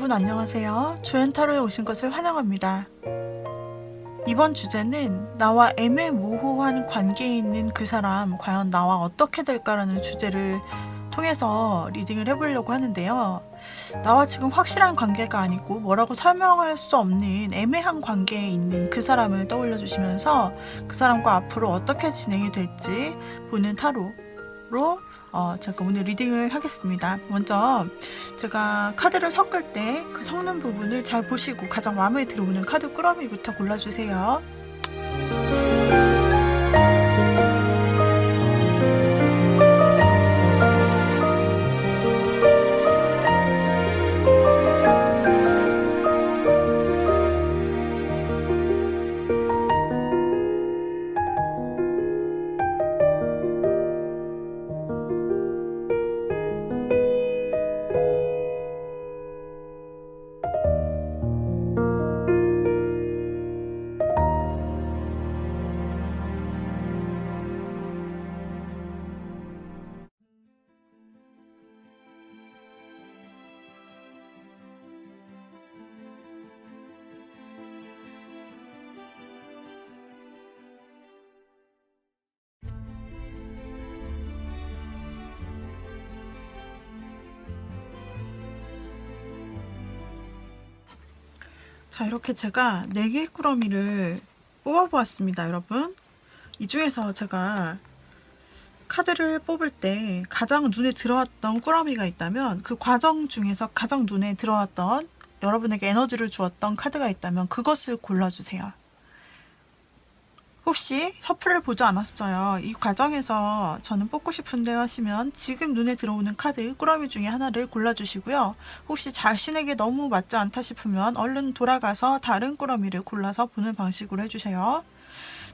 여러분 안녕하세요. 조연타로에 오신 것을 환영합니다. 이번 주제는 나와 애매모호한 관계에 있는 그 사람 과연 나와 어떻게 될까라는 주제를 통해서 리딩을 해보려고 하는데요. 나와 지금 확실한 관계가 아니고 뭐라고 설명할 수 없는 애매한 관계에 있는 그 사람을 떠올려 주시면서 그 사람과 앞으로 어떻게 진행이 될지 보는 타로로 제가 오늘 리딩을 하겠습니다. 먼저 제가 카드를 섞을 때 그 섞는 부분을 잘 보시고 가장 마음에 들어오는 카드 꾸러미부터 골라주세요. 자, 이렇게 제가 4개의 꾸러미를 뽑아보았습니다, 여러분. 이 중에서 제가 카드를 뽑을 때 가장 눈에 들어왔던 꾸러미가 있다면, 그 과정 중에서 가장 눈에 들어왔던, 여러분에게 에너지를 주었던 카드가 있다면 그것을 골라주세요. 혹시 셔플을 보지 않았어요, 이 과정에서 저는 뽑고 싶은데 하시면 지금 눈에 들어오는 카드 꾸러미 중에 하나를 골라주시고요. 혹시 자신에게 너무 맞지 않다 싶으면 얼른 돌아가서 다른 꾸러미를 골라서 보는 방식으로 해주세요.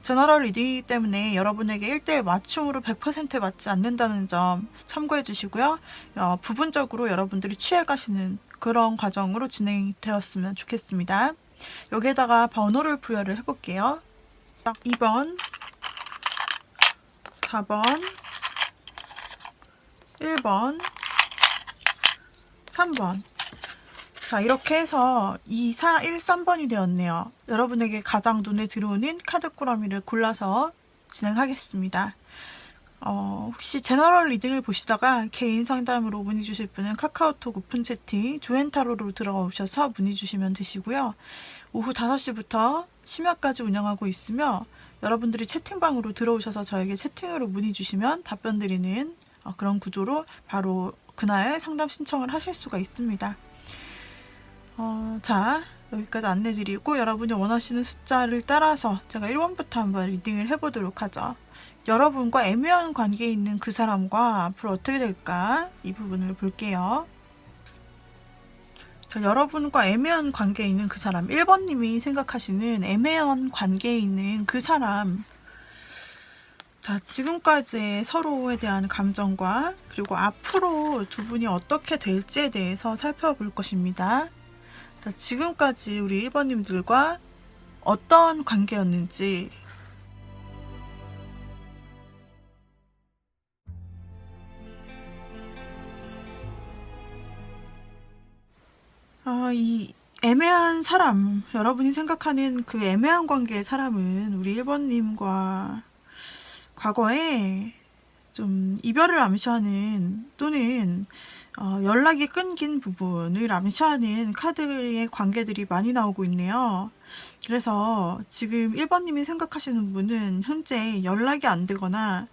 제너럴 리딩이기 때문에 여러분에게 1대1 맞춤으로 100% 맞지 않는다는 점 참고해 주시고요. 부분적으로 여러분들이 취해 가시는 그런 과정으로 진행되었으면 좋겠습니다. 여기에다가 번호를 부여를 해볼게요. 2번, 4번, 1번, 3번. 자, 이렇게 해서 2, 4, 1, 3번이 되었네요. 여러분에게 가장 눈에 들어오는 카드 꾸러미를 골라서 진행하겠습니다. 혹시 제너럴 리딩을 보시다가 개인 상담으로 문의 주실 분은 카카오톡 오픈 채팅 조엔타로로 들어가 오셔서 문의 주시면 되시고요. 오후 5시부터 심야까지 운영하고 있으며 여러분들이 채팅방으로 들어오셔서 저에게 채팅으로 문의 주시면 답변 드리는 그런 구조로 바로 그날 상담 신청을 하실 수가 있습니다. 자, 여기까지 안내 드리고 여러분이 원하시는 숫자를 따라서 제가 1번부터 한번 리딩을 해보도록 하죠. 여러분과 애매한 관계에 있는 그 사람과 앞으로 어떻게 될까? 이 부분을 볼게요. 자, 여러분과 애매한 관계에 있는 그 사람, 1번님이 생각하시는 애매한 관계에 있는 그 사람. 자, 지금까지의 서로에 대한 감정과 그리고 앞으로 두 분이 어떻게 될지에 대해서 살펴볼 것입니다. 자, 지금까지 우리 1번님들과 어떤 관계였는지, 이 애매한 사람, 여러분이 생각하는 그 애매한 관계의 사람은 우리 1번님과 과거에 좀 이별을 암시하는 또는 연락이 끊긴 부분을 암시하는 카드의 관계들이 많이 나오고 있네요. 그래서 지금 1번님이 생각하시는 분은 현재 연락이 안 되거나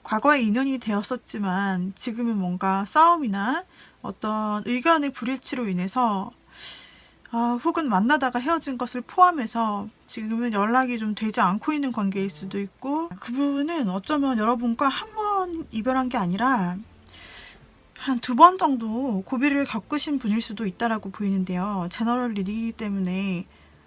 과거에 인연이 되었었지만 지금은 뭔가 싸움이나 어떤 의견의 불일치로 인해서 혹은 만나다가 헤어진 것을 포함해서 지금은 연락이 좀 되지 않고 있는 관계일 수도 있고, 그분은 어쩌면 여러분과 한 번 이별한 게 아니라 한 2번 정도 고비를 겪으신 분일 수도 있다라고 보이는데요. 제너럴 리딩이기 때문에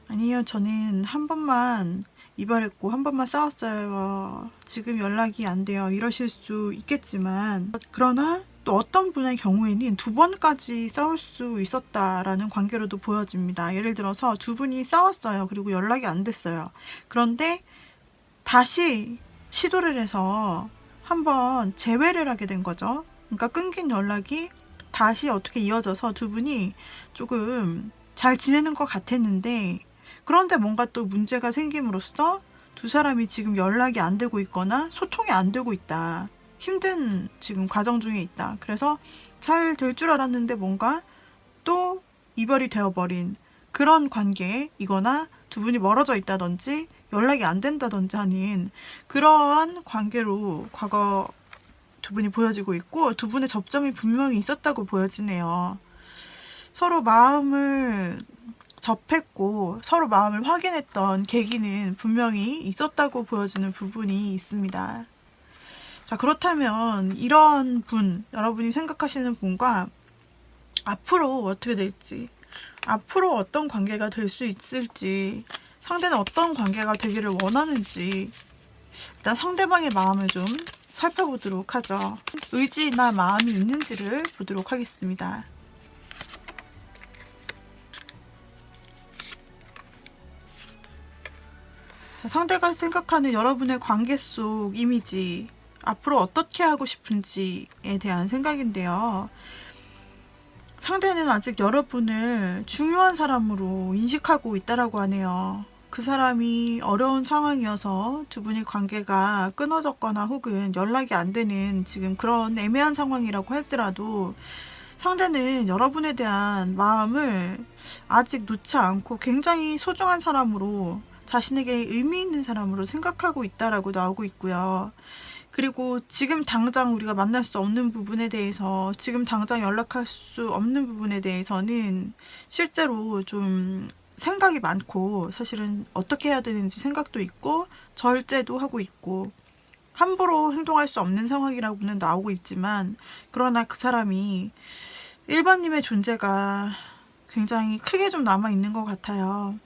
아니요, 저는 한 번만 이별했고 한 번만 싸웠어요, 지금 연락이 안 돼요, 이러실 수 있겠지만, 그러나 또 어떤 분의 경우에는 2번까지 싸울 수 있었다라는 관계로도 보여집니다. 예를 들어서 두 분이 싸웠어요. 그리고 연락이 안 됐어요. 그런데 다시 시도를 해서 한번 재회를 하게 된 거죠. 그러니까 끊긴 연락이 다시 어떻게 이어져서 두 분이 조금 잘 지내는 것 같았는데, 그런데 뭔가 또 문제가 생김으로써 두 사람이 지금 연락이 안 되고 있거나 소통이 안 되고 있다. 힘든 지금 과정 중에 있다. 그래서 잘 될 줄 알았는데 뭔가 또 이별이 되어버린 그런 관계이거나 두 분이 멀어져 있다든지 연락이 안 된다든지 하는 그러한 관계로 과거 두 분이 보여지고 있고, 두 분의 접점이 분명히 있었다고 보여지네요. 서로 마음을 접했고 서로 마음을 확인했던 계기는 분명히 있었다고 보여지는 부분이 있습니다. 자, 그렇다면 이런 분, 여러분이 생각하시는 분과 앞으로 어떻게 될지, 앞으로 어떤 관계가 될 수 있을지, 상대는 어떤 관계가 되기를 원하는지, 일단 상대방의 마음을 좀 살펴보도록 하죠. 의지나 마음이 있는지를 보도록 하겠습니다. 자, 상대가 생각하는 여러분의 관계 속 이미지, 앞으로 어떻게 하고 싶은지에 대한 생각인데요. 상대는 아직 여러분을 중요한 사람으로 인식하고 있다라고 하네요. 그 사람이 어려운 상황이어서 두 분의 관계가 끊어졌거나 혹은 연락이 안 되는 지금 그런 애매한 상황이라고 할지라도, 상대는 여러분에 대한 마음을 아직 놓지 않고 굉장히 소중한 사람으로, 자신에게 의미 있는 사람으로 생각하고 있다라고 나오고 있고요. 그리고 지금 당장 우리가 만날 수 없는 부분에 대해서, 지금 당장 연락할 수 없는 부분에 대해서는 실제로 좀 생각이 많고, 사실은 어떻게 해야 되는지 생각도 있고 절제도 하고 있고 함부로 행동할 수 없는 상황이라고는 나오고 있지만, 그러나 그 사람이 1번님의 존재가 굉장히 크게 좀 남아있는 것 같아요.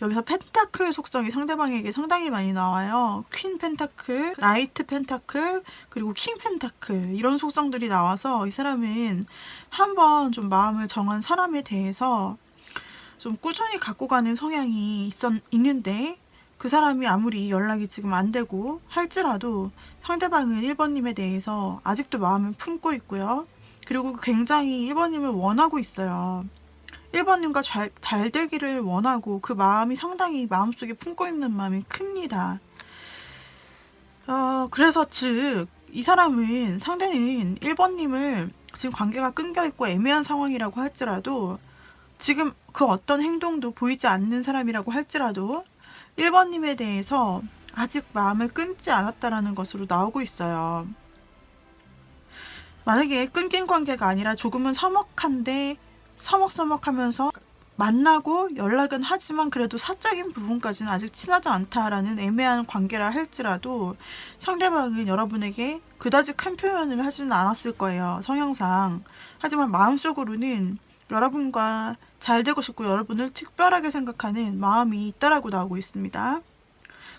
여기서 펜타클 속성이 상대방에게 상당히 많이 나와요. 퀸 펜타클, 나이트 펜타클, 그리고 킹 펜타클, 이런 속성들이 나와서 이 사람은 한번 좀 마음을 정한 사람에 대해서 좀 꾸준히 갖고 가는 성향이 있는데, 그 사람이 아무리 연락이 지금 안 되고 할지라도 상대방은 1번님에 대해서 아직도 마음을 품고 있고요. 그리고 굉장히 1번님을 원하고 있어요. 1번님과 잘 되기를 원하고 그 마음이 상당히 마음속에 품고 있는 마음이 큽니다. 그래서 즉 이 사람은, 상대는 1번님을 지금 관계가 끊겨있고 애매한 상황이라고 할지라도, 지금 그 어떤 행동도 보이지 않는 사람이라고 할지라도 1번님에 대해서 아직 마음을 끊지 않았다라는 것으로 나오고 있어요. 만약에 끊긴 관계가 아니라 조금은 서먹한데, 서먹서먹하면서 만나고 연락은 하지만 그래도 사적인 부분까지는 아직 친하지 않다라는 애매한 관계라 할지라도, 상대방은 여러분에게 그다지 큰 표현을 하지는 않았을 거예요, 성향상. 하지만 마음속으로는 여러분과 잘 되고 싶고 여러분을 특별하게 생각하는 마음이 있다라고 나오고 있습니다.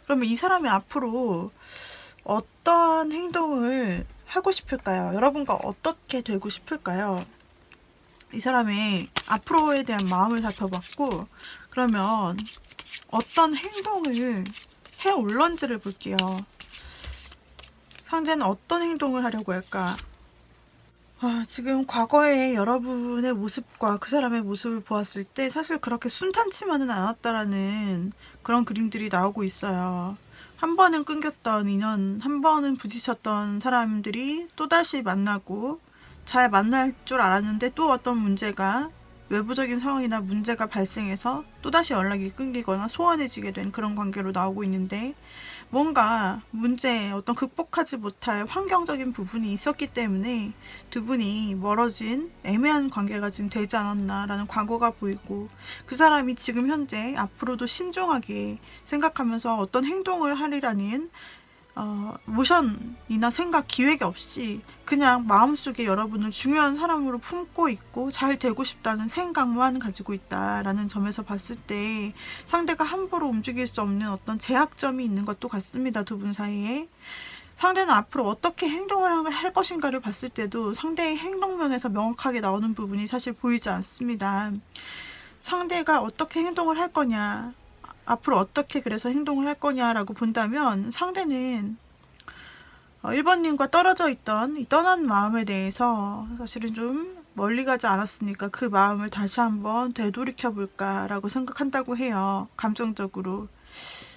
그러면 이 사람이 앞으로 어떤 행동을 하고 싶을까요? 여러분과 어떻게 되고 싶을까요? 이 사람의 앞으로에 대한 마음을 살펴봤고, 그러면 어떤 행동을 해 올런지를 볼게요. 상대는 어떤 행동을 하려고 할까? 지금 과거의 여러분의 모습과 그 사람의 모습을 보았을 때 사실 그렇게 순탄치만은 않았다라는 그런 그림들이 나오고 있어요. 한 번은 끊겼던 인연, 한 번은 부딪혔던 사람들이 또다시 만나고 잘 만날 줄 알았는데 또 어떤 문제가, 외부적인 상황이나 문제가 발생해서 또다시 연락이 끊기거나 소원해지게 된 그런 관계로 나오고 있는데, 뭔가 문제, 어떤 극복하지 못할 환경적인 부분이 있었기 때문에 두 분이 멀어진 애매한 관계가 지금 되지 않았나라는 과거가 보이고, 그 사람이 지금 현재 앞으로도 신중하게 생각하면서 어떤 행동을 하리라는 모션이나 생각, 기획이 없이 그냥 마음속에 여러분을 중요한 사람으로 품고 있고 잘 되고 싶다는 생각만 가지고 있다라는 점에서 봤을 때, 상대가 함부로 움직일 수 없는 어떤 제약점이 있는 것도 같습니다. 두 분 사이에. 상대는 앞으로 어떻게 행동을 할 것인가를 봤을 때도 상대의 행동면에서 명확하게 나오는 부분이 사실 보이지 않습니다. 상대가 어떻게 행동을 할 거냐, 앞으로 어떻게 그래서 행동을 할 거냐라고 본다면, 상대는 1번님과 떨어져 있던 이 떠난 마음에 대해서 사실은 좀 멀리 가지 않았으니까 그 마음을 다시 한번 되돌이켜 볼까라고 생각한다고 해요. 감정적으로.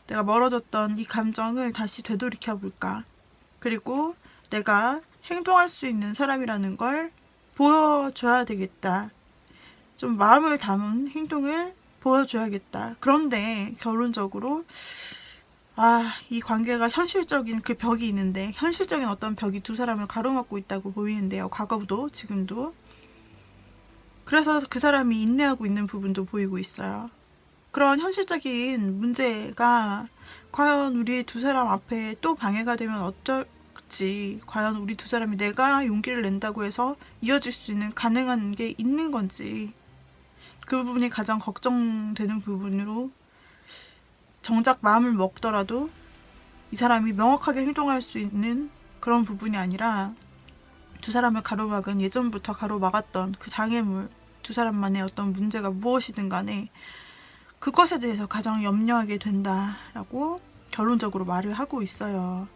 내가 멀어졌던 이 감정을 다시 되돌이켜 볼까. 그리고 내가 행동할 수 있는 사람이라는 걸 보여줘야 되겠다. 좀 마음을 담은 행동을 보여줘야겠다. 그런데 결론적으로 이 관계가 현실적인 그 벽이 있는데 현실적인 어떤 벽이 두 사람을 가로막고 있다고 보이는데요. 과거도 지금도. 그래서 그 사람이 인내하고 있는 부분도 보이고 있어요. 그런 현실적인 문제가 과연 우리 두 사람 앞에 또 방해가 되면 어쩔지, 과연 우리 두 사람이 내가 용기를 낸다고 해서 이어질 수 있는 가능한 게 있는 건지, 그 부분이 가장 걱정되는 부분으로, 정작 마음을 먹더라도 이 사람이 명확하게 행동할 수 있는 그런 부분이 아니라 두 사람을 가로막은, 예전부터 가로막았던 그 장애물, 두 사람만의 어떤 문제가 무엇이든 간에 그것에 대해서 가장 염려하게 된다라고 결론적으로 말을 하고 있어요.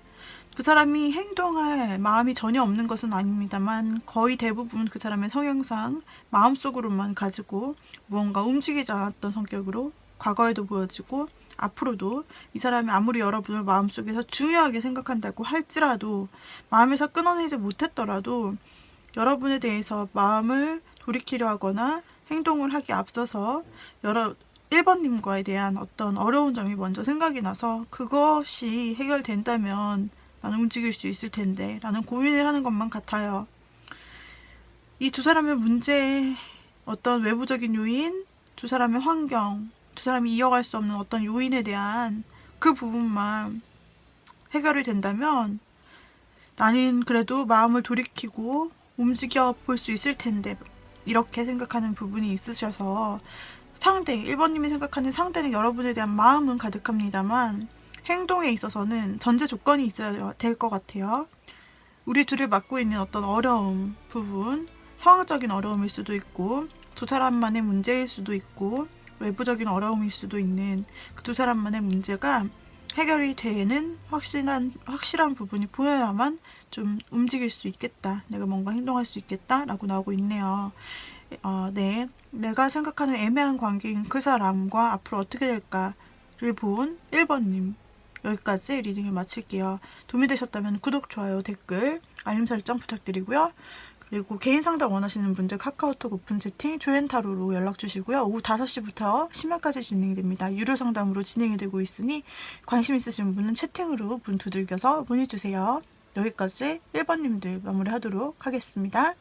그 사람이 행동할 마음이 전혀 없는 것은 아닙니다만 거의 대부분 그 사람의 성향상 마음속으로만 가지고 무언가 움직이지 않았던 성격으로 과거에도 보여지고, 앞으로도 이 사람이 아무리 여러분을 마음속에서 중요하게 생각한다고 할지라도, 마음에서 끊어내지 못했더라도 여러분에 대해서 마음을 돌이키려 하거나 행동을 하기에 앞서서 1번님과에 대한 어떤 어려운 점이 먼저 생각이 나서 그것이 해결된다면 나는 움직일 수 있을 텐데 라는 고민을 하는 것만 같아요. 이 두 사람의 문제, 어떤 외부적인 요인, 두 사람의 환경, 두 사람이 이어갈 수 없는 어떤 요인에 대한 그 부분만 해결이 된다면 나는 그래도 마음을 돌이키고 움직여 볼 수 있을 텐데, 이렇게 생각하는 부분이 있으셔서, 1번님이 생각하는 상대는 여러분에 대한 마음은 가득합니다만 행동에 있어서는 전제 조건이 있어야 될 것 같아요. 우리 둘을 맡고 있는 어떤 어려움 부분, 상황적인 어려움일 수도 있고 두 사람만의 문제일 수도 있고 외부적인 어려움일 수도 있는 그 두 사람만의 문제가 해결이 되는 확실한 부분이 보여야만 좀 움직일 수 있겠다, 내가 뭔가 행동할 수 있겠다 라고 나오고 있네요. 네, 내가 생각하는 애매한 관계인 그 사람과 앞으로 어떻게 될까를 본 1번님, 여기까지 리딩을 마칠게요. 도움이 되셨다면 구독, 좋아요, 댓글, 알림 설정 부탁드리고요. 그리고 개인 상담 원하시는 분들 카카오톡 오픈 채팅, 조앤타로로 연락 주시고요. 오후 5시부터 심야까지 진행됩니다. 유료 상담으로 진행이 되고 있으니 관심 있으신 분은 채팅으로 문 두들겨서 문의 주세요. 여기까지 1번님들 마무리하도록 하겠습니다.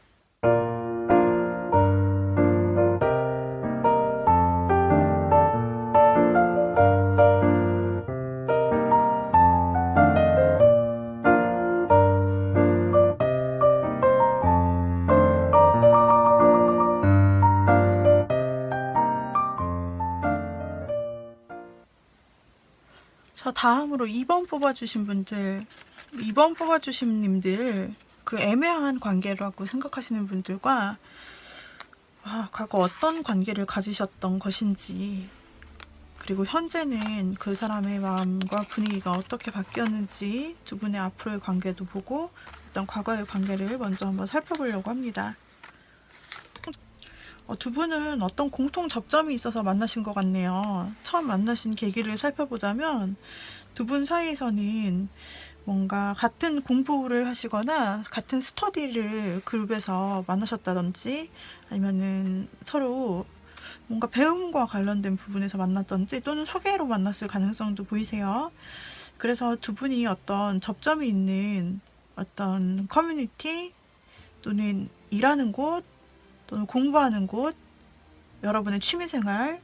자, 다음으로 2번 뽑아주신 분들, 2번 뽑아주신 님들, 그 애매한 관계라고 생각하시는 분들과 과거 어떤 관계를 가지셨던 것인지, 그리고 현재는 그 사람의 마음과 분위기가 어떻게 바뀌었는지, 두 분의 앞으로의 관계도 보고 일단 과거의 관계를 먼저 한번 살펴보려고 합니다. 두 분은 어떤 공통 접점이 있어서 만나신 것 같네요. 처음 만나신 계기를 살펴보자면 두 분 사이에서는 뭔가 같은 공부를 하시거나 같은 스터디를 그룹에서 만나셨다든지, 아니면은 서로 뭔가 배움과 관련된 부분에서 만났던지, 또는 소개로 만났을 가능성도 보이세요. 그래서 두 분이 어떤 접점이 있는 어떤 커뮤니티, 또는 일하는 곳, 또는 공부하는 곳, 여러분의 취미생활,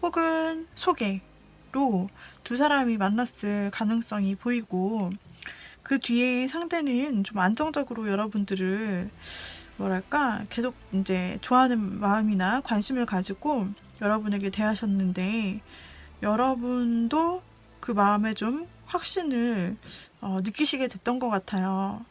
혹은 소개로 두 사람이 만났을 가능성이 보이고, 그 뒤에 상대는 좀 안정적으로 여러분들을 계속 이제 좋아하는 마음이나 관심을 가지고 여러분에게 대하셨는데, 여러분도 그 마음에 좀 확신을 느끼시게 됐던 것 같아요.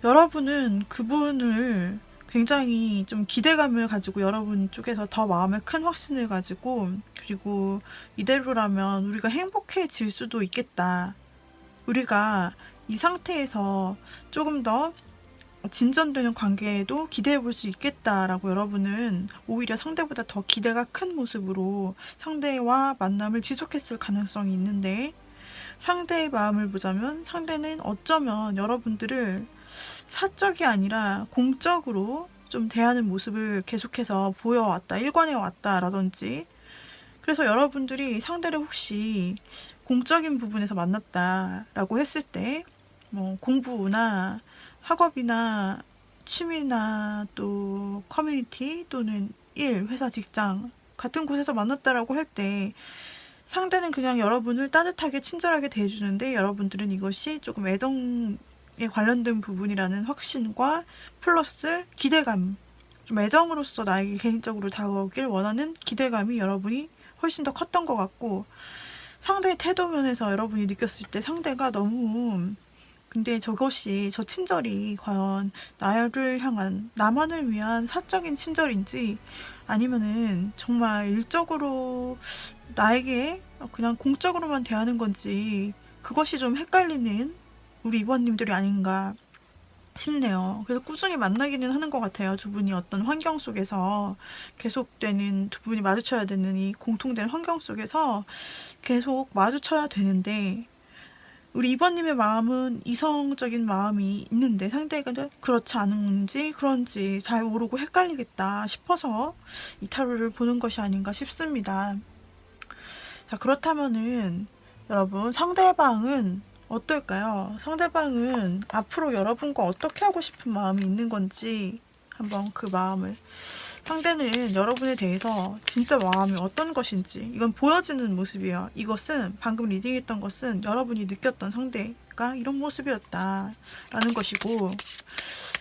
여러분은 그분을 굉장히 좀 기대감을 가지고 여러분 쪽에서 더 마음에 큰 확신을 가지고, 그리고 이대로라면 우리가 행복해질 수도 있겠다. 우리가 이 상태에서 조금 더 진전되는 관계에도 기대해 볼 수 있겠다라고 여러분은 오히려 상대보다 더 기대가 큰 모습으로 상대와 만남을 지속했을 가능성이 있는데, 상대의 마음을 보자면 상대는 어쩌면 여러분들을 사적이 아니라 공적으로 좀 대하는 모습을 계속해서 보여왔다, 일관해 왔다라든지, 그래서 여러분들이 상대를 혹시 공적인 부분에서 만났다라고 했을 때, 뭐 공부나 학업이나 취미나 또 커뮤니티 또는 일, 회사, 직장 같은 곳에서 만났다라고 할 때 상대는 그냥 여러분을 따뜻하게 친절하게 대해주는데, 여러분들은 이것이 조금 애정에 관련된 부분이라는 확신과 플러스 기대감, 좀 애정으로서 나에게 개인적으로 다가오길 원하는 기대감이 여러분이 훨씬 더 컸던 것 같고, 상대의 태도 면에서 여러분이 느꼈을 때 상대가 너무, 근데 저것이, 저 친절이 과연 나를 향한, 나만을 위한 사적인 친절인지 아니면은 정말 일적으로 나에게 그냥 공적으로만 대하는 건지, 그것이 좀 헷갈리는 우리 이번님들이 아닌가 싶네요. 그래서 꾸준히 만나기는 하는 것 같아요. 두 분이 어떤 환경 속에서 계속되는, 두 분이 마주쳐야 되는 이 공통된 환경 속에서 계속 마주쳐야 되는데, 우리 이번님의 마음은 이성적인 마음이 있는데 상대가 그렇지 않은지 그런지 잘 모르고 헷갈리겠다 싶어서 이 타로를 보는 것이 아닌가 싶습니다. 자, 그렇다면은 여러분, 상대방은 어떨까요? 상대방은 앞으로 여러분과 어떻게 하고 싶은 마음이 있는 건지 한번 그 마음을, 상대는 여러분에 대해서 진짜 마음이 어떤 것인지, 이건 보여지는 모습이에요. 이것은 방금 리딩했던 것은 여러분이 느꼈던 상대가 이런 모습이었다라는 것이고,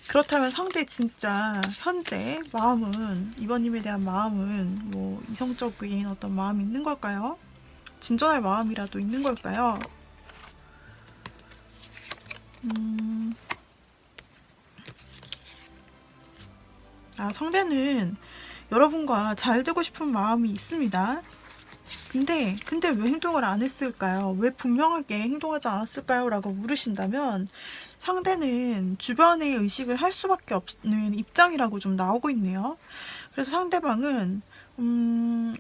그렇다면 상대 진짜 현재 마음은, 이번님에 대한 마음은 뭐 이성적인 어떤 마음이 있는 걸까요? 진전할 마음이라도 있는 걸까요? 상대는 여러분과 잘 되고 싶은 마음이 있습니다. 근데 왜 행동을 안 했을까요? 왜 분명하게 행동하지 않았을까요? 라고 물으신다면, 상대는 주변의 의식을 할 수밖에 없는 입장이라고 좀 나오고 있네요. 그래서 상대방은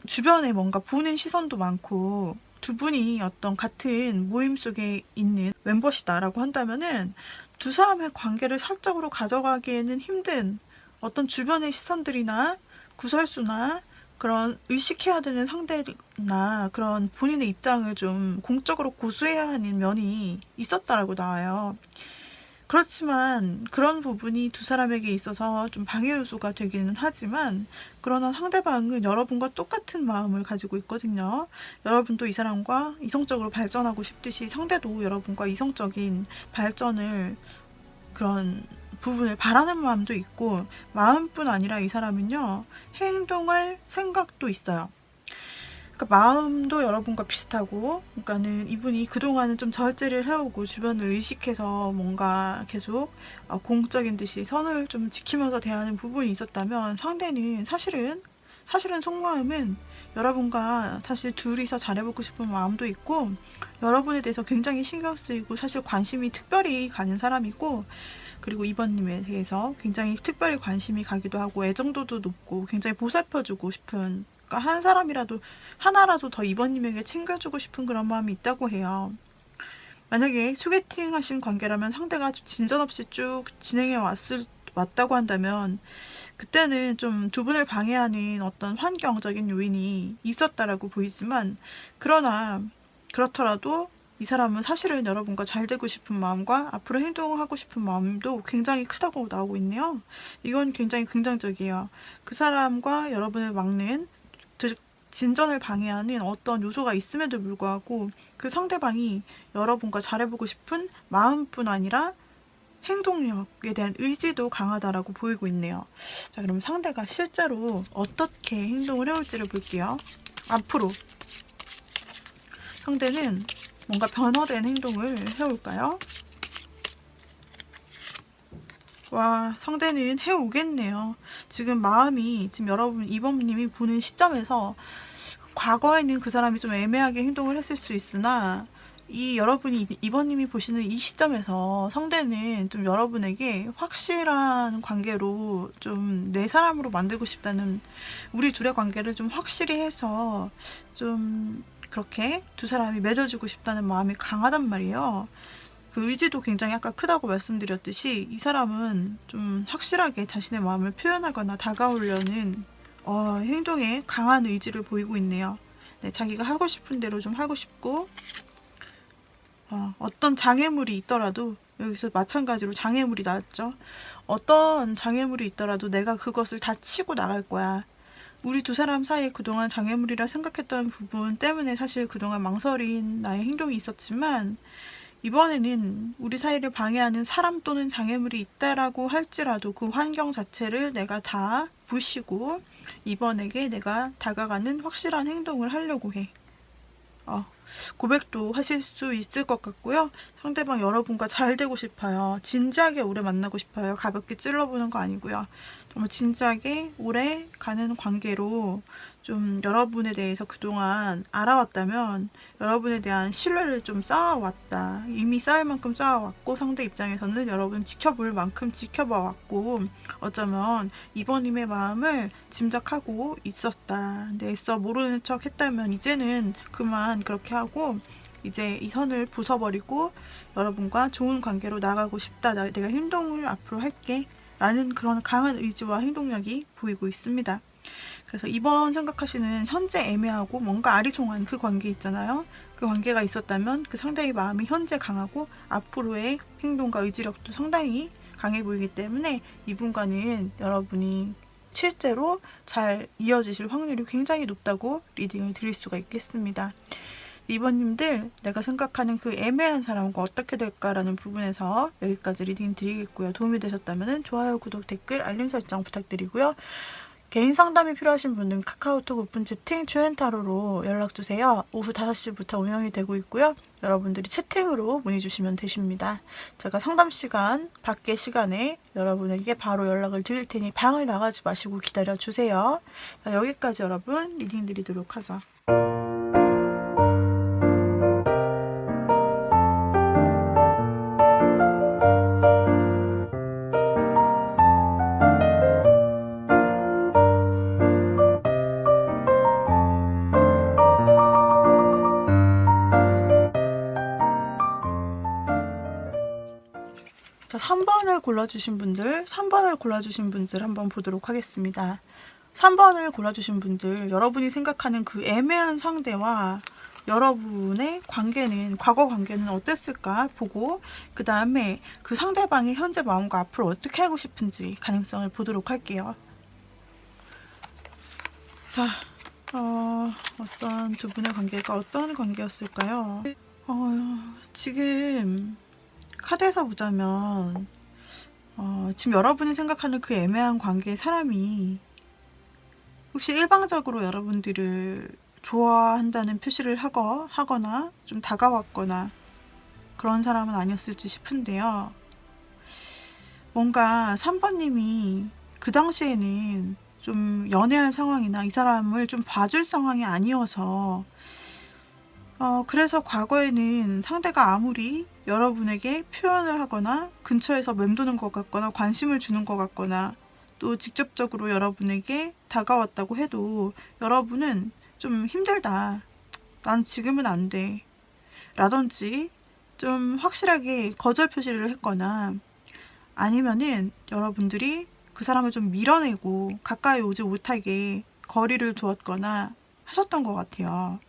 주변에 뭔가 보는 시선도 많고, 두 분이 어떤 같은 모임 속에 있는 멤버시다라고 한다면은 두 사람의 관계를 사적으로 가져가기에는 힘든 어떤 주변의 시선들이나 구설수나 그런 의식해야 되는 상대나 그런 본인의 입장을 좀 공적으로 고수해야 하는 면이 있었다라고 나와요. 그렇지만 그런 부분이 두 사람에게 있어서 좀 방해 요소가 되기는 하지만, 그러나 상대방은 여러분과 똑같은 마음을 가지고 있거든요. 여러분도 이 사람과 이성적으로 발전하고 싶듯이 상대도 여러분과 이성적인 발전을, 그런 부분을 바라는 마음도 있고, 마음뿐 아니라 이 사람은요, 행동할 생각도 있어요. 그러니까 마음도 여러분과 비슷하고, 그러니까는 이분이 그동안은 좀 절제를 해오고 주변을 의식해서 뭔가 계속 공적인 듯이 선을 좀 지키면서 대하는 부분이 있었다면, 상대는 사실은 속마음은 여러분과 사실 둘이서 잘해보고 싶은 마음도 있고, 여러분에 대해서 굉장히 신경 쓰이고 사실 관심이 특별히 가는 사람이고, 그리고 이번님에 대해서 굉장히 특별히 관심이 가기도 하고 애정도도 높고 굉장히 보살펴주고 싶은, 그러니까 한 사람이라도 하나라도 더 이번님에게 챙겨주고 싶은 그런 마음이 있다고 해요. 만약에 소개팅 하신 관계라면 상대가 진전 없이 쭉 진행해 왔다고 한다면, 그때는 좀 두 분을 방해하는 어떤 환경적인 요인이 있었다라고 보이지만, 그러나 그렇더라도 이 사람은 사실은 여러분과 잘 되고 싶은 마음과 앞으로 행동하고 싶은 마음도 굉장히 크다고 나오고 있네요. 이건 굉장히 긍정적이에요. 그 사람과 여러분을 막는, 진전을 방해하는 어떤 요소가 있음에도 불구하고 그 상대방이 여러분과 잘해보고 싶은 마음뿐 아니라 행동력에 대한 의지도 강하다라고 보이고 있네요. 자, 그럼 상대가 실제로 어떻게 행동을 해올지를 볼게요. 앞으로 상대는 뭔가 변화된 행동을 해올까요? 와, 상대는 해오겠네요. 지금 마음이, 지금 여러분, 이번님이 보는 시점에서 과거에는 그 사람이 좀 애매하게 행동을 했을 수 있으나, 이 여러분이, 이번님이 보시는 이 시점에서 상대는 좀 여러분에게 확실한 관계로 좀 내 사람으로 만들고 싶다는, 우리 둘의 관계를 좀 확실히 해서 좀 그렇게 두 사람이 맺어지고 싶다는 마음이 강하단 말이에요. 그 의지도 굉장히 아까 크다고 말씀드렸듯이 이 사람은 좀 확실하게 자신의 마음을 표현하거나 다가오려는 행동에 강한 의지를 보이고 있네요. 네, 자기가 하고 싶은 대로 좀 하고 싶고, 어떤 장애물이 있더라도, 여기서 마찬가지로 장애물이 나왔죠. 어떤 장애물이 있더라도 내가 그것을 다 치고 나갈 거야. 우리 두 사람 사이에 그동안 장애물이라 생각했던 부분 때문에 사실 그동안 망설인 나의 행동이 있었지만, 이번에는 우리 사이를 방해하는 사람 또는 장애물이 있다라고 할지라도 그 환경 자체를 내가 다 부시고 이번에게 내가 다가가는 확실한 행동을 하려고 해. 고백도 하실 수 있을 것 같고요. 상대방 여러분과 잘 되고 싶어요. 진지하게 오래 만나고 싶어요. 가볍게 찔러보는 거 아니고요. 정말 진지하게 오래 가는 관계로 좀 여러분에 대해서 그동안 알아왔다면 여러분에 대한 신뢰를 좀 쌓아왔다. 이미 쌓을 만큼 쌓아왔고 상대 입장에서는 여러분 지켜볼 만큼 지켜봐왔고 어쩌면 이번님의 마음을 짐작하고 있었다. 근데 애써 모르는 척 했다면 이제는 그만 그렇게 하고 이제 이 선을 부숴버리고 여러분과 좋은 관계로 나가고 싶다. 내가 행동을 앞으로 할게. 라는 그런 강한 의지와 행동력이 보이고 있습니다. 그래서 이번 생각하시는 현재 애매하고 뭔가 아리송한 그 관계 있잖아요. 그 관계가 있었다면 그 상대의 마음이 현재 강하고 앞으로의 행동과 의지력도 상당히 강해 보이기 때문에 이분과는 여러분이 실제로 잘 이어지실 확률이 굉장히 높다고 리딩을 드릴 수가 있겠습니다. 이번님들 내가 생각하는 그 애매한 사람과 어떻게 될까라는 부분에서 여기까지 리딩 드리겠고요. 도움이 되셨다면 좋아요, 구독, 댓글, 알림 설정 부탁드리고요. 개인 상담이 필요하신 분들은 카카오톡 오픈 채팅 큐앤타로로 연락주세요. 오후 5시부터 운영이 되고 있고요. 여러분들이 채팅으로 문의 주시면 되십니다. 제가 상담 시간, 밖의 시간에 여러분에게 바로 연락을 드릴 테니 방을 나가지 마시고 기다려주세요. 자, 여기까지 여러분 리딩 드리도록 하죠. 자, 3번을 골라주신 분들 한번 보도록 하겠습니다. 3번을 골라주신 분들, 여러분이 생각하는 그 애매한 상대와 여러분의 관계는, 과거 관계는 어땠을까 보고 그 다음에 그 상대방의 현재 마음과 앞으로 어떻게 하고 싶은지 가능성을 보도록 할게요. 자, 어떤 두 분의 관계가 어떤 관계였을까요? 지금 카드에서 보자면 지금 여러분이 생각하는 그 애매한 관계의 사람이 혹시 일방적으로 여러분들을 좋아한다는 표시를 하거나 좀 다가왔거나 그런 사람은 아니었을지 싶은데요. 뭔가 3번님이 그 당시에는 좀 연애할 상황이나 이 사람을 좀 봐줄 상황이 아니어서 그래서 과거에는 상대가 아무리 여러분에게 표현을 하거나 근처에서 맴도는 것 같거나 관심을 주는 것 같거나 또 직접적으로 여러분에게 다가왔다고 해도 여러분은 좀 힘들다. 난 지금은 안 돼. 라든지 좀 확실하게 거절 표시를 했거나 아니면은 여러분들이 그 사람을 좀 밀어내고 가까이 오지 못하게 거리를 두었거나 하셨던 것 같아요.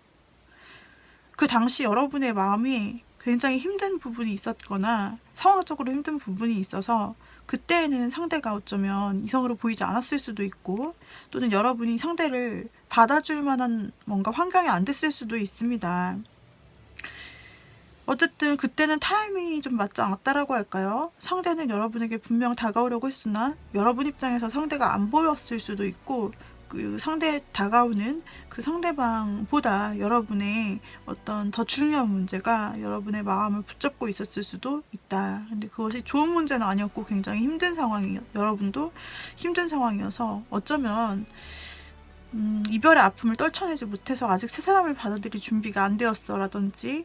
그 당시 여러분의 마음이 굉장히 힘든 부분이 있었거나 상황적으로 힘든 부분이 있어서 그때에는 상대가 어쩌면 이성으로 보이지 않았을 수도 있고 또는 여러분이 상대를 받아줄 만한 뭔가 환경이 안 됐을 수도 있습니다. 어쨌든 그때는 타이밍이 좀 맞지 않았다라고 할까요? 상대는 여러분에게 분명 다가오려고 했으나 여러분 입장에서 상대가 안 보였을 수도 있고 그 다가오는 그 상대방보다 여러분의 어떤 더 중요한 문제가 여러분의 마음을 붙잡고 있었을 수도 있다. 근데 그것이 좋은 문제는 아니었고 굉장히 힘든 여러분도 힘든 상황이어서 어쩌면 이별의 아픔을 떨쳐내지 못해서 아직 새 사람을 받아들일 준비가 안 되었어 라든지,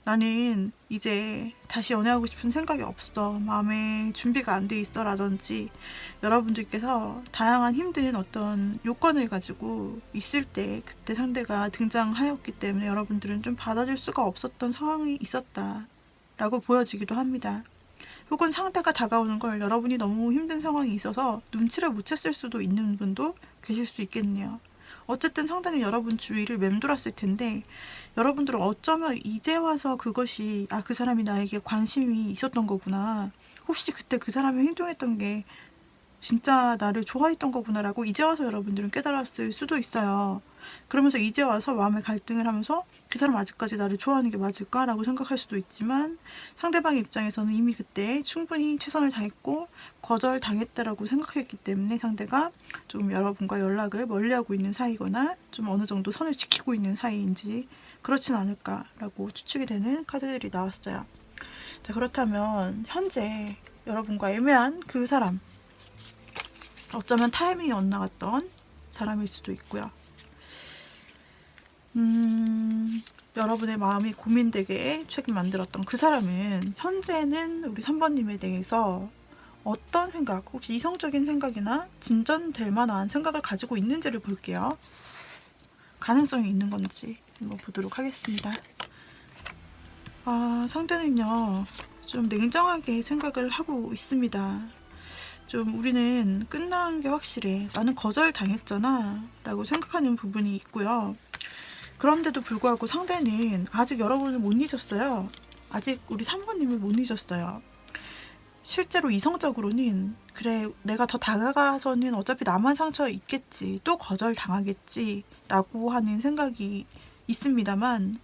나는 이제 다시 연애하고 싶은 생각이 없어, 마음에 준비가 안 돼 있어 라든지, 여러분들께서 다양한 힘든 어떤 요건을 가지고 있을 때 그때 상대가 등장하였기 때문에 여러분들은 좀 받아줄 수가 없었던 상황이 있었다 라고 보여지기도 합니다. 혹은 상대가 다가오는 걸 여러분이 너무 힘든 상황이 있어서 눈치를 못 챘을 수도 있는 분도 계실 수 있겠네요. 어쨌든 상대는 여러분 주위를 맴돌았을 텐데 여러분들은 어쩌면 이제 와서 그것이 그 사람이 나에게 관심이 있었던 거구나, 혹시 그때 그 사람이 행동했던 게 진짜 나를 좋아했던 거구나라고 이제 와서 여러분들은 깨달았을 수도 있어요. 그러면서 이제 와서 마음의 갈등을 하면서 그 사람 아직까지 나를 좋아하는 게 맞을까라고 생각할 수도 있지만, 상대방의 입장에서는 이미 그때 충분히 최선을 다했고 거절당했다라고 생각했기 때문에 상대가 좀 여러분과 연락을 멀리하고 있는 사이거나 좀 어느 정도 선을 지키고 있는 사이인지 그렇진 않을까라고 추측이 되는 카드들이 나왔어요. 자, 그렇다면 현재 여러분과 애매한 그 사람, 어쩌면 타이밍이 엇나갔던 사람일 수도 있고요. 여러분의 마음이 고민되게 최근 만들었던 그 사람은 현재는 우리 3번님에 대해서 어떤 생각, 혹시 이성적인 생각이나 진전될 만한 생각을 가지고 있는지를 볼게요. 가능성이 있는 건지 한번 보도록 하겠습니다. 상대는요, 좀 냉정하게 생각을 하고 있습니다. 좀 우리는 끝난 게 확실해, 나는 거절당했잖아 라고 생각하는 부분이 있고요. 그런데도 불구하고 상대는 아직 여러분을 못 잊었어요. 아직 우리 3번님을 못 잊었어요. 실제로 이성적으로는 그래, 내가 더 다가가서는 어차피 나만 상처 입겠지, 또 거절당하겠지 라고 하는 생각이 있습니다만,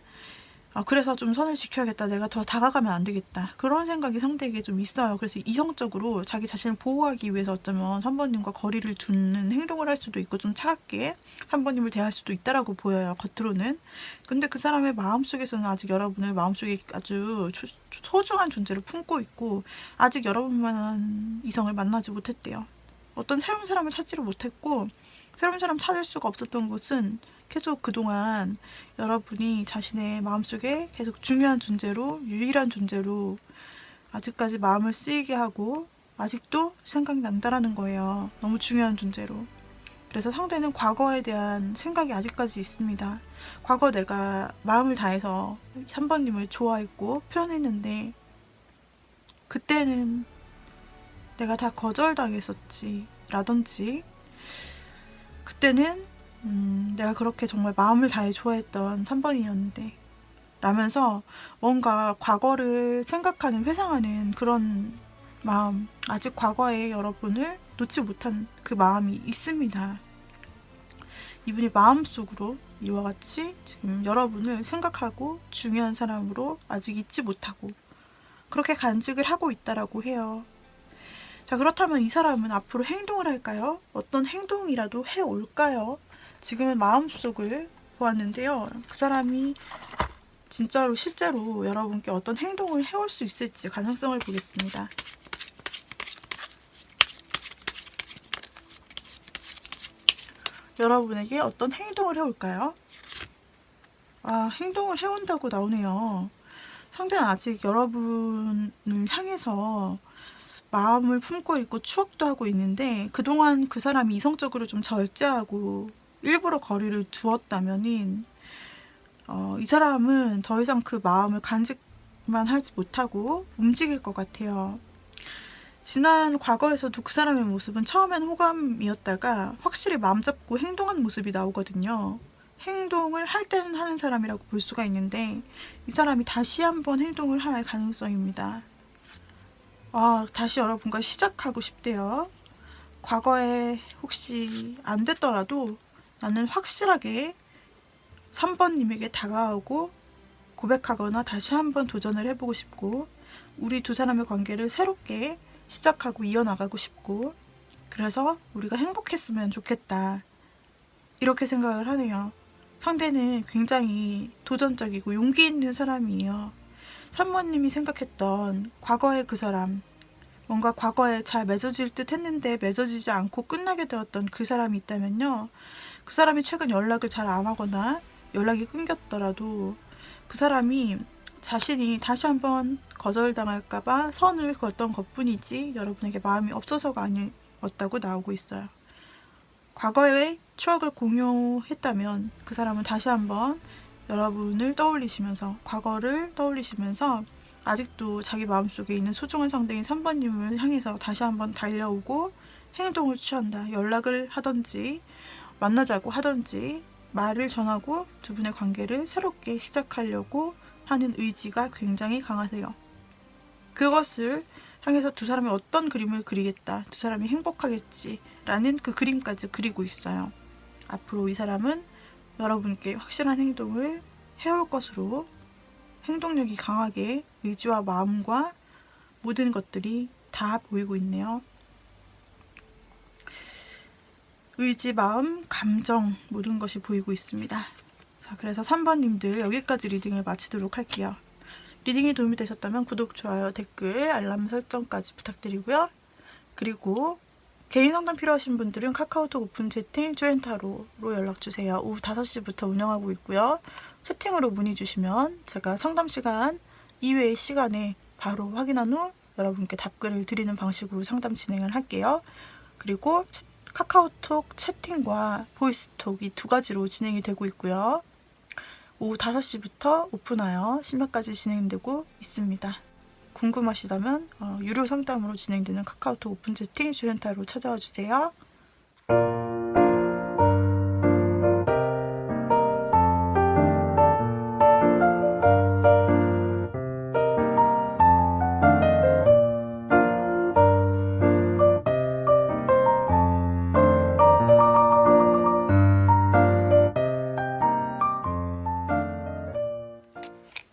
그래서 좀 선을 지켜야겠다, 내가 더 다가가면 안 되겠다, 그런 생각이 상대에게 좀 있어요. 그래서 이성적으로 자기 자신을 보호하기 위해서 어쩌면 3번님과 거리를 두는 행동을 할 수도 있고 좀 차갑게 3번님을 대할 수도 있다라고 보여요, 겉으로는. 근데 그 사람의 마음속에서는 아직 여러분을 마음속에 아주 소중한 존재를 품고 있고 아직 여러분만한 이성을 만나지 못했대요. 어떤 새로운 사람을 찾지를 못했고, 새로운 사람 찾을 수가 없었던 것은 계속 그동안 여러분이 자신의 마음속에 계속 중요한 존재로, 유일한 존재로 아직까지 마음을 쓰이게 하고 아직도 생각이 난다라는 거예요. 너무 중요한 존재로. 그래서 상대는 과거에 대한 생각이 아직까지 있습니다. 과거 내가 마음을 다해서 3번님을 좋아했고 표현했는데 그때는 내가 다 거절당했었지 라든지, 그때는 내가 그렇게 정말 마음을 다해 좋아했던 3번이었는데 라면서 뭔가 과거를 생각하는, 회상하는 그런 마음, 아직 과거에 여러분을 놓지 못한 그 마음이 있습니다. 이분이 마음속으로 이와 같이 지금 여러분을 생각하고 중요한 사람으로 아직 잊지 못하고 그렇게 간직을 하고 있다라고 해요. 자, 그렇다면 이 사람은 앞으로 행동을 할까요? 어떤 행동이라도 해올까요? 지금은 마음속을 보았는데요. 그 사람이 진짜로 실제로 여러분께 어떤 행동을 해올 수 있을지 가능성을 보겠습니다. 여러분에게 어떤 행동을 해올까요? 행동을 해온다고 나오네요. 상대는 아직 여러분을 향해서 마음을 품고 있고 추억도 하고 있는데, 그동안 그 사람이 이성적으로 좀 절제하고 일부러 거리를 두었다면은 이 사람은 더 이상 그 마음을 간직만 하지 못하고 움직일 것 같아요. 지난 과거에서도 그 사람의 모습은 처음엔 호감이었다가 확실히 마음 잡고 행동한 모습이 나오거든요. 행동을 할 때는 하는 사람이라고 볼 수가 있는데 이 사람이 다시 한번 행동을 할 가능성입니다. 다시 여러분과 시작하고 싶대요. 과거에 혹시 안 됐더라도 나는 확실하게 3번님에게 다가오고 고백하거나 다시 한번 도전을 해보고 싶고, 우리 두 사람의 관계를 새롭게 시작하고 이어나가고 싶고, 그래서 우리가 행복했으면 좋겠다 이렇게 생각을 하네요. 상대는 굉장히 도전적이고 용기 있는 사람이에요. 3번님이 생각했던 과거의 그 사람, 뭔가 과거에 잘 맺어질 듯 했는데 맺어지지 않고 끝나게 되었던 그 사람이 있다면요. 그 사람이 최근 연락을 잘 안 하거나 연락이 끊겼더라도 그 사람이 자신이 다시 한번 거절당할까봐 선을 그었던 것뿐이지 여러분에게 마음이 없어서가 아니었다고 나오고 있어요. 과거의 추억을 공유했다면 그 사람은 다시 한번 여러분을 떠올리시면서 과거를 떠올리시면서 아직도 자기 마음속에 있는 소중한 상대인 3번님을 향해서 다시 한번 달려오고 행동을 취한다. 연락을 하던지 만나자고 하던지 말을 전하고 두 분의 관계를 새롭게 시작하려고 하는 의지가 굉장히 강하세요. 그것을 향해서 두 사람이 어떤 그림을 그리겠다. 두 사람이 행복하겠지라는 그 그림까지 그리고 있어요. 앞으로 이 사람은 여러분께 확실한 행동을 해올 것으로 행동력이 강하게 의지와 마음과 모든 것들이 다 보이고 있네요. 의지, 마음, 감정 모든 것이 보이고 있습니다. 자, 그래서 3번님들 여기까지 리딩을 마치도록 할게요. 리딩이 도움이 되셨다면 구독, 좋아요, 댓글, 알람 설정까지 부탁드리고요. 그리고 개인 상담 필요하신 분들은 카카오톡 오픈 채팅 조엔타로로 연락주세요. 오후 5시부터 운영하고 있고요. 채팅으로 문의 주시면 제가 상담 시간 이외의 시간에 바로 확인한 후 여러분께 답글을 드리는 방식으로 상담 진행을 할게요. 그리고 카카오톡 채팅과 보이스톡 이 두 가지로 진행이 되고 있고요. 오후 5시부터 오픈하여 심야까지 진행되고 있습니다. 궁금하시다면 유료 상담으로 진행되는 카카오톡 오픈 채팅 조엔타로 찾아와 주세요.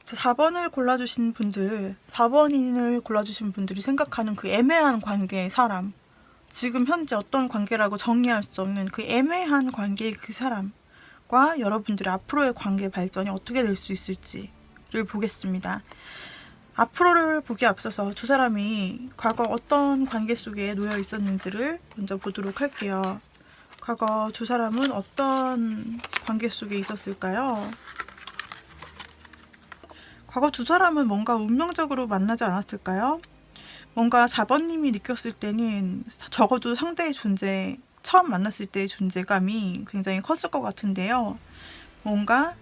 자, 4번을 골라주신 분들, 4번인을 골라주신 분들이 생각하는 그 애매한 관계의 사람, 지금 현재 어떤 관계라고 정의할 수 없는 그 애매한 관계의 그 사람과 여러분들의 앞으로의 관계 발전이 어떻게 될 수 있을지를 보겠습니다. 앞으로를 보기에 앞서서 두 사람이 과거 어떤 관계 속에 놓여 있었는지를 먼저 보도록 할게요. 과거 두 사람은 어떤 관계 속에 있었을까요? 과거 두 사람은 뭔가 운명적으로 만나지 않았을까요? 뭔가 4번님이 느꼈을 때는 적어도 상대의 존재, 처음 만났을 때의 존재감이 굉장히 컸을 것 같은데요. 뭔가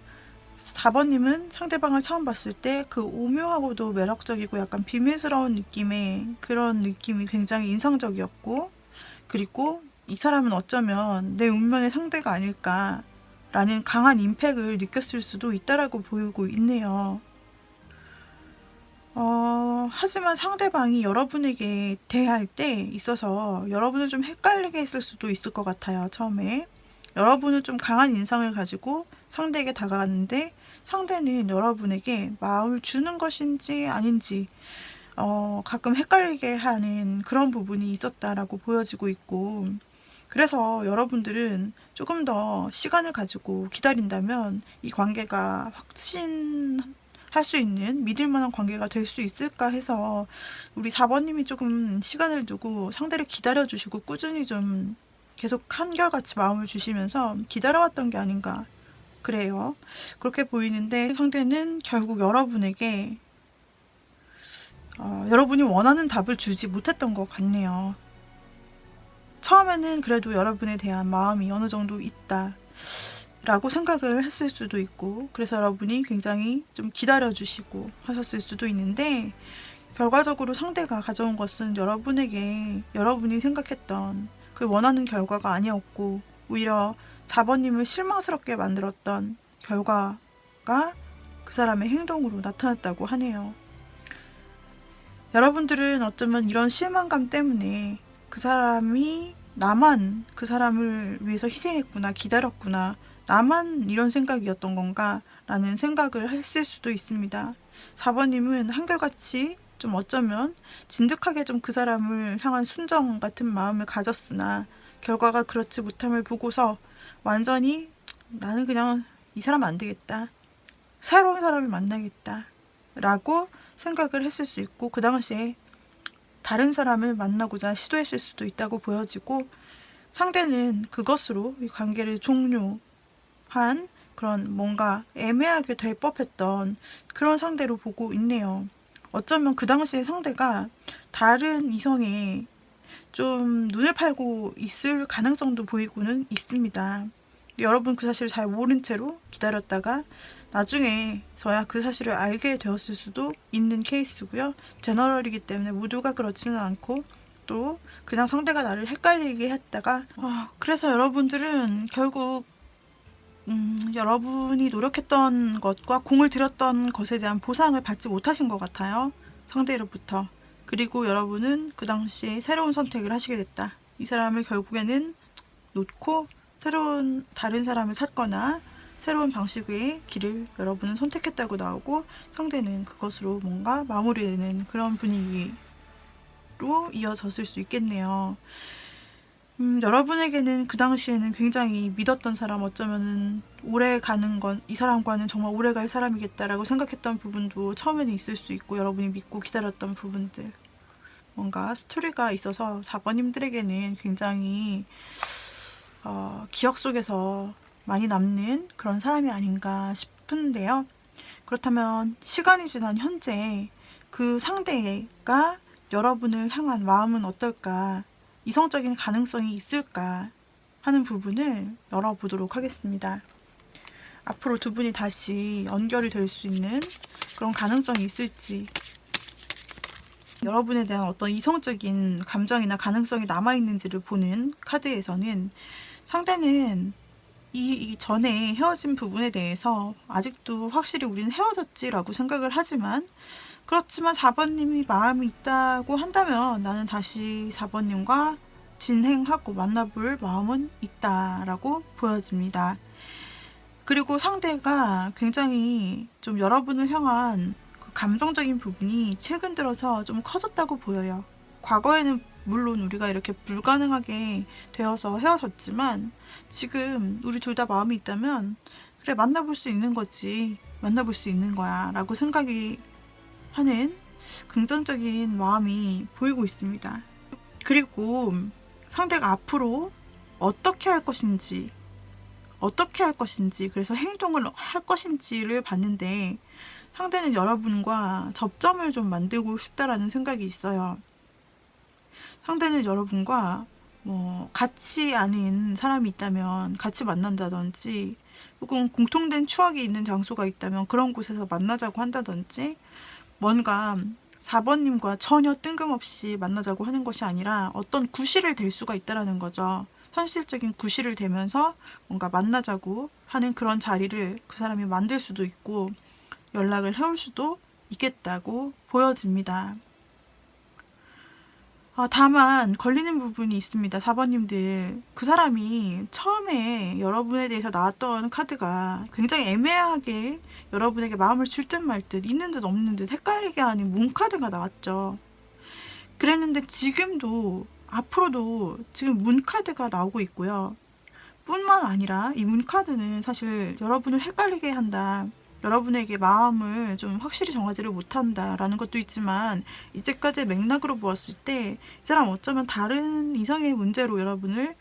4번님은 상대방을 처음 봤을 때 그 오묘하고도 매력적이고 약간 비밀스러운 느낌의 그런 느낌이 굉장히 인상적이었고, 그리고 이 사람은 어쩌면 내 운명의 상대가 아닐까라는 강한 임팩을 느꼈을 수도 있다라고 보이고 있네요. 하지만 상대방이 여러분에게 대할 때 있어서 여러분을 좀 헷갈리게 했을 수도 있을 것 같아요. 처음에 여러분은 좀 강한 인상을 가지고 상대에게 다가갔는데 상대는 여러분에게 마음을 주는 것인지 아닌지 가끔 헷갈리게 하는 그런 부분이 있었다라고 보여지고 있고, 그래서 여러분들은 조금 더 시간을 가지고 기다린다면 이 관계가 할 수 있는 믿을 만한 관계가 될 수 있을까 해서 우리 4번님이 조금 시간을 두고 상대를 기다려 주시고 꾸준히 좀 계속 한결같이 마음을 주시면서 기다려왔던 게 아닌가 그래요. 그렇게 보이는데 상대는 결국 여러분에게 여러분이 원하는 답을 주지 못했던 것 같네요. 처음에는 그래도 여러분에 대한 마음이 어느 정도 있다 라고 생각을 했을 수도 있고, 그래서 여러분이 굉장히 좀 기다려주시고 하셨을 수도 있는데, 결과적으로 상대가 가져온 것은 여러분에게 여러분이 생각했던 그 원하는 결과가 아니었고, 오히려 4번님을 실망스럽게 만들었던 결과가 그 사람의 행동으로 나타났다고 하네요. 여러분들은 어쩌면 이런 실망감 때문에 그 사람이 나만 그 사람을 위해서 희생했구나, 기다렸구나, 나만 이런 생각이었던 건가 라는 생각을 했을 수도 있습니다. 4번님은 한결같이 좀 어쩌면 진득하게 좀 그 사람을 향한 순정 같은 마음을 가졌으나 결과가 그렇지 못함을 보고서 완전히 나는 그냥 이 사람 안 되겠다, 새로운 사람을 만나겠다 라고 생각을 했을 수 있고, 그 당시에 다른 사람을 만나고자 시도했을 수도 있다고 보여지고, 상대는 그것으로 이 관계를 종료한 그런 뭔가 애매하게 될 법했던 그런 상대로 보고 있네요. 어쩌면 그 당시에 상대가 다른 이성에 좀 눈을 팔고 있을 가능성도 보이고는 있습니다. 여러분 그 사실을 잘 모른 채로 기다렸다가 나중에서야 그 사실을 알게 되었을 수도 있는 케이스고요. 제너럴이기 때문에 모두가 그렇지는 않고, 또 그냥 상대가 나를 헷갈리게 했다가 그래서 여러분들은 결국 여러분이 노력했던 것과 공을 들였던 것에 대한 보상을 받지 못하신 것 같아요, 상대로부터. 그리고 여러분은 그 당시에 새로운 선택을 하시게 됐다. 이 사람을 결국에는 놓고 새로운 다른 사람을 찾거나 새로운 방식의 길을 여러분은 선택했다고 나오고, 상대는 그것으로 뭔가 마무리되는 그런 분위기로 이어졌을 수 있겠네요. 여러분에게는 그 당시에는 굉장히 믿었던 사람, 어쩌면은 오래 가는 건 이 사람과는 정말 오래 갈 사람이겠다라고 생각했던 부분도 처음에는 있을 수 있고, 여러분이 믿고 기다렸던 부분들, 뭔가 스토리가 있어서 4번님들에게는 굉장히 기억 속에서 많이 남는 그런 사람이 아닌가 싶은데요. 그렇다면 시간이 지난 현재 그 상대가 여러분을 향한 마음은 어떨까, 이성적인 가능성이 있을까 하는 부분을 열어보도록 하겠습니다. 앞으로 두 분이 다시 연결이 될 수 있는 그런 가능성이 있을지, 여러분에 대한 어떤 이성적인 감정이나 가능성이 남아있는지를 보는 카드에서는, 상대는 이 전에 헤어진 부분에 대해서 아직도 확실히 우리는 헤어졌지라고 생각을 하지만, 그렇지만 4번님이 마음이 있다고 한다면 나는 다시 4번님과 진행하고 만나볼 마음은 있다라고 보여집니다. 그리고 상대가 굉장히 좀 여러분을 향한 그 감정적인 부분이 최근 들어서 좀 커졌다고 보여요. 과거에는 물론 우리가 이렇게 불가능하게 되어서 헤어졌지만, 지금 우리 둘 다 마음이 있다면 그래, 만나볼 수 있는 거지, 만나볼 수 있는 거야 라고 생각이 하는 긍정적인 마음이 보이고 있습니다. 그리고 상대가 앞으로 어떻게 할 것인지, 그래서 행동을 할 것인지를 봤는데, 상대는 여러분과 접점을 좀 만들고 싶다라는 생각이 있어요. 상대는 여러분과 같이 아는 사람이 있다면 같이 만난다든지, 혹은 공통된 추억이 있는 장소가 있다면 그런 곳에서 만나자고 한다든지, 뭔가 4번님과 전혀 뜬금없이 만나자고 하는 것이 아니라 어떤 구실을 댈 수가 있다라는 거죠. 현실적인 구실을 대면서 뭔가 만나자고 하는 그런 자리를 그 사람이 만들 수도 있고, 연락을 해올 수도 있겠다고 보여집니다. 다만 걸리는 부분이 있습니다. 4번님들, 그 사람이 처음에 여러분에 대해서 나왔던 카드가 굉장히 애매하게 여러분에게 마음을 줄 듯 말 듯, 있는 듯 없는 듯 헷갈리게 하는 문 카드가 나왔죠. 그랬는데 지금도, 앞으로도 지금 문 카드가 나오고 있고요. 뿐만 아니라 이 문 카드는 사실 여러분을 헷갈리게 한다, 여러분에게 마음을 좀 확실히 정하지를 못한다라는 것도 있지만, 이제까지의 맥락으로 보았을 때 이 사람 어쩌면 다른 이성의 문제로 여러분을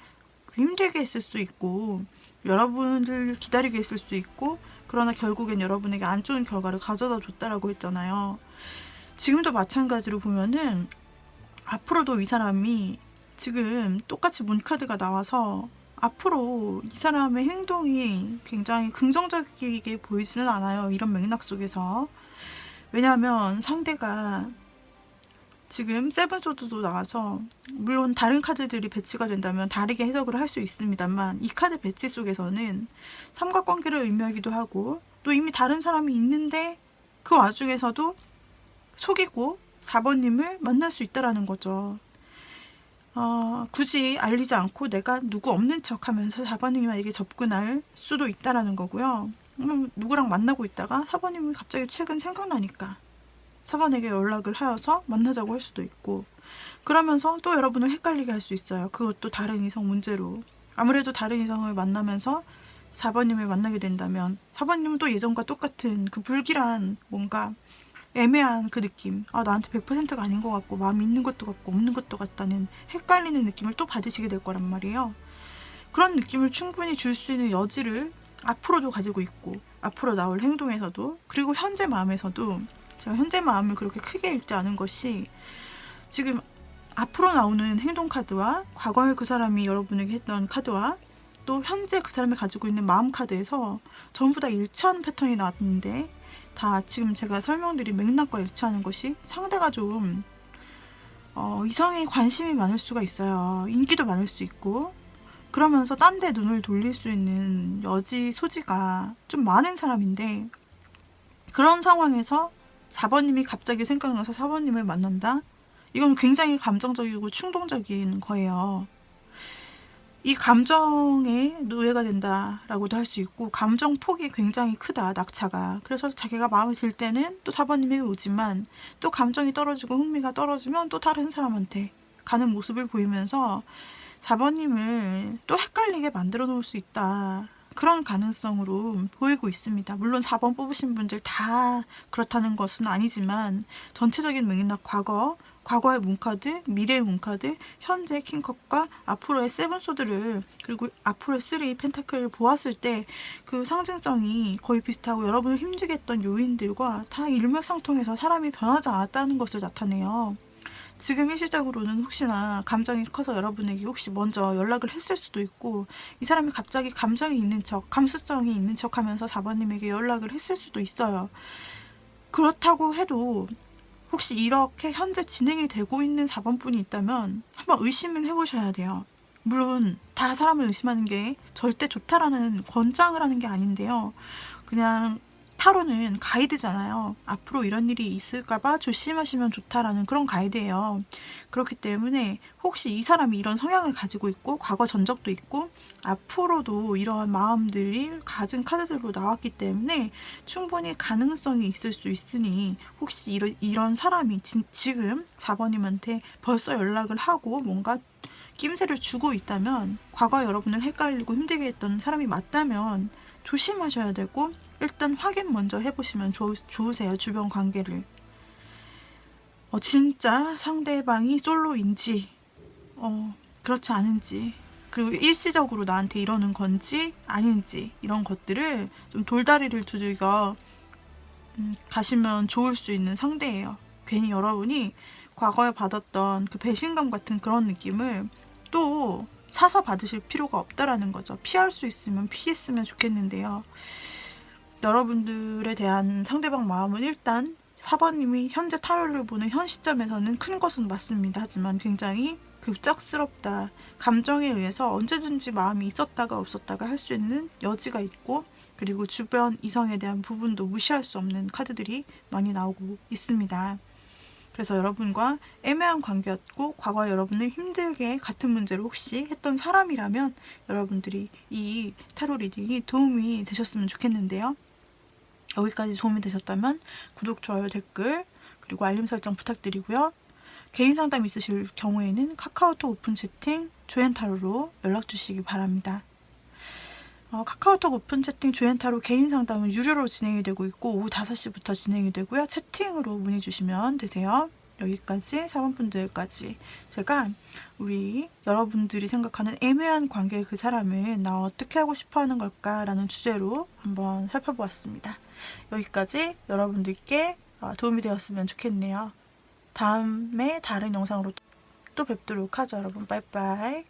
힘들게 했을 수 있고, 여러분을 기다리게 했을 수 있고, 그러나 결국엔 여러분에게 안 좋은 결과를 가져다 줬다라고 했잖아요. 지금도 마찬가지로 보면은 앞으로도 이 사람이, 지금 똑같이 문카드가 나와서 앞으로 이 사람의 행동이 굉장히 긍정적이게 보이지는 않아요, 이런 맥락 속에서. 왜냐하면 상대가 지금 세븐소드도 나와서, 물론 다른 카드들이 배치가 된다면 다르게 해석을 할 수 있습니다만, 이 카드 배치 속에서는 삼각관계를 의미하기도 하고, 또 이미 다른 사람이 있는데 그 와중에서도 속이고 4번님을 만날 수 있다라는 거죠. 굳이 알리지 않고 내가 누구 없는 척 하면서 4번님에게 접근할 수도 있다라는 거고요. 누구랑 만나고 있다가 4번님이 갑자기 최근 생각나니까 4번에게 연락을 하여서 만나자고 할 수도 있고, 그러면서 또 여러분을 헷갈리게 할 수 있어요. 그것도 다른 이성 문제로. 아무래도 다른 이성을 만나면서 4번님을 만나게 된다면 4번님은 또 예전과 똑같은 그 불길한 뭔가 애매한 그 느낌, 아 나한테 100%가 아닌 것 같고 마음이 있는 것도 같고 없는 것도 같다는 헷갈리는 느낌을 또 받으시게 될 거란 말이에요. 그런 느낌을 충분히 줄 수 있는 여지를 앞으로도 가지고 있고 앞으로 나올 행동에서도, 그리고 현재 마음에서도, 제가 현재 마음을 그렇게 크게 읽지 않은 것이 지금 앞으로 나오는 행동 카드와 과거에 그 사람이 여러분에게 했던 카드와 또 현재 그 사람이 가지고 있는 마음 카드에서 전부 다 일치하는 패턴이 나왔는데, 다 지금 제가 설명드린 맥락과 일치하는 것이 상대가 좀 이성에 관심이 많을 수가 있어요. 인기도 많을 수 있고, 그러면서 딴 데 눈을 돌릴 수 있는 여지 소지가 좀 많은 사람인데, 그런 상황에서 4번님이 갑자기 생각나서 4번님을 만난다? 이건 굉장히 감정적이고 충동적인 거예요. 이 감정에 노예가 된다라고도 할 수 있고, 감정 폭이 굉장히 크다, 낙차가. 그래서 자기가 마음에 들 때는 또 4번님에게 오지만, 또 감정이 떨어지고 흥미가 떨어지면 또 다른 사람한테 가는 모습을 보이면서 4번님을 또 헷갈리게 만들어 놓을 수 있다, 그런 가능성으로 보이고 있습니다. 물론 4번 뽑으신 분들 다 그렇다는 것은 아니지만, 전체적인 맥락, 과거의 문카드, 미래의 문카드, 현재 킹컵과 앞으로의 세븐소드를, 그리고 앞으로의 3 펜타클을 보았을 때 그 상징성이 거의 비슷하고 여러분을 힘들게 했던 요인들과 다 일맥상통해서 사람이 변하지 않았다는 것을 나타내요. 지금 일시적으로는 혹시나 감정이 커서 여러분에게 혹시 먼저 연락을 했을 수도 있고, 이 사람이 갑자기 감정이 있는 척, 감수성이 있는 척 하면서 4번님에게 연락을 했을 수도 있어요. 그렇다고 해도 혹시 이렇게 현재 진행이 되고 있는 4번 분이 있다면 한번 의심을 해보셔야 돼요. 물론 다 사람을 의심하는 게 절대 좋다라는 권장을 하는 게 아닌데요. 그냥 타로는 가이드잖아요. 앞으로 이런 일이 있을까봐 조심하시면 좋다라는 그런 가이드예요. 그렇기 때문에 혹시 이 사람이 이런 성향을 가지고 있고 과거 전적도 있고 앞으로도 이러한 마음들이 가진 카드들로 나왔기 때문에 충분히 가능성이 있을 수 있으니, 혹시 이런 사람이 지금 4번님한테 벌써 연락을 하고 뭔가 낌새를 주고 있다면, 과거에 여러분을 헷갈리고 힘들게 했던 사람이 맞다면 조심하셔야 되고, 일단 확인 먼저 해보시면 좋으세요. 주변 관계를. 진짜 상대방이 솔로인지, 그렇지 않은지, 그리고 일시적으로 나한테 이러는 건지 아닌지, 이런 것들을 좀 돌다리를 두들겨 가시면 좋을 수 있는 상대예요. 괜히 여러분이 과거에 받았던 그 배신감 같은 그런 느낌을 또 사서 받으실 필요가 없다라는 거죠. 피할 수 있으면 피했으면 좋겠는데요. 여러분들에 대한 상대방 마음은 일단 4번님이 현재 타로를 보는 현 시점에서는 큰 것은 맞습니다. 하지만 굉장히 급작스럽다. 감정에 의해서 언제든지 마음이 있었다가 없었다가 할 수 있는 여지가 있고, 그리고 주변 이성에 대한 부분도 무시할 수 없는 카드들이 많이 나오고 있습니다. 그래서 여러분과 애매한 관계였고 과거에 여러분을 힘들게 같은 문제를 혹시 했던 사람이라면 여러분들이 이 타로 리딩이 도움이 되셨으면 좋겠는데요. 여기까지 도움이 되셨다면 구독, 좋아요, 댓글, 그리고 알림 설정 부탁드리고요. 개인 상담 있으실 경우에는 카카오톡 오픈 채팅 조앤타로로 연락 주시기 바랍니다. 카카오톡 오픈 채팅 조앤타로 개인 상담은 유료로 진행이 되고 있고 오후 5시부터 진행이 되고요. 채팅으로 문의 주시면 되세요. 여기까지 4번분들까지 제가 우리 여러분들이 생각하는 애매한 관계의 그 사람은 나 어떻게 하고 싶어 하는 걸까 라는 주제로 한번 살펴보았습니다. 여기까지 여러분들께 도움이 되었으면 좋겠네요. 다음에 다른 영상으로 또 뵙도록 하죠. 여러분 빠이빠이.